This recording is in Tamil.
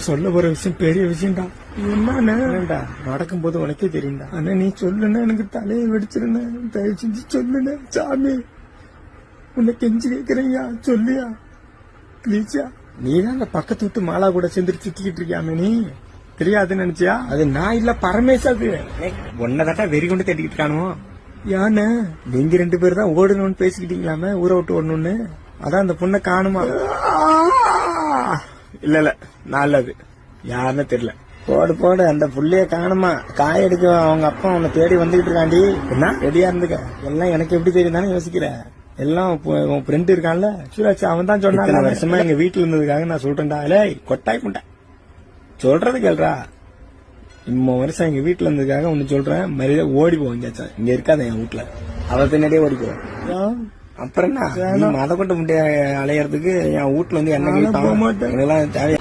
சொல்ல போற விஷயம் பெரிய விஷயம்டா. என்னடா நடக்கும் போது உனக்கே தெரியும்டா. ஆனா நீ சொல்லுன்னா எனக்கு தலையை வெடிச்சிருந்த. தயவு செஞ்சு சொல்லுன சாமி, உன்னை கெஞ்சி கேக்குறீங்க, சொல்லியா ப்ளீஸா. நீதான் அந்த பக்கத்து விட்டு மாலா கூட சேர்ந்து சுத்திக்கிட்டு இருக்கியாமே, நீ தெரியாதுன்னு நினைச்சியா? அது நான் இல்ல, பரமேஷ். அது ஒன்னதாட்டா வெறி கொண்டு தேடிக்கிட்டு இருக்கானோ. யானே நீங்க 2 பேர் தான் ஓடணும்னு பேசிக்கிட்டீங்களாமே, ஊரை விட்டு ஓடணும்னு. அதான் அந்த பொண்ணை காணுமா? இல்ல நல்லது, யாருன்னு தெரியல. போடு அந்த புள்ளைய காணுமா, காய எடுக்க அவங்க அப்பா உன்னை தேடி வந்துகிட்டு இருக்காண்டி. என்ன ரெடியா இருந்துக்க, எல்லாம் எனக்கு எப்படி தெரியும் தானே யோசிக்கிற. எல்லாம் உன் ஃப்ரெண்ட் இருக்கான்ல சூராஜ், அவன் தான் சொன்னான். வருஷமா எங்க வீட்டுல இருந்ததுக்காக நான் சொல்றேன்டா. கொட்டாய் புண்டை சொல்றது கேள்றா. இம்ம வருஷம் எங்க வீட்டுல இருந்ததுக்காக ஒண்ணு சொல்றேன், மரியாதை ஓடி போவாங்க. இங்க இருக்காத என் வீட்டுல, அவ பின்னாடியே ஓடி போவேன். அப்புறம் என்ன மத கொட்ட முட்டைய அலையறதுக்கு என் வீட்டுல வந்து என்ன தேவையா?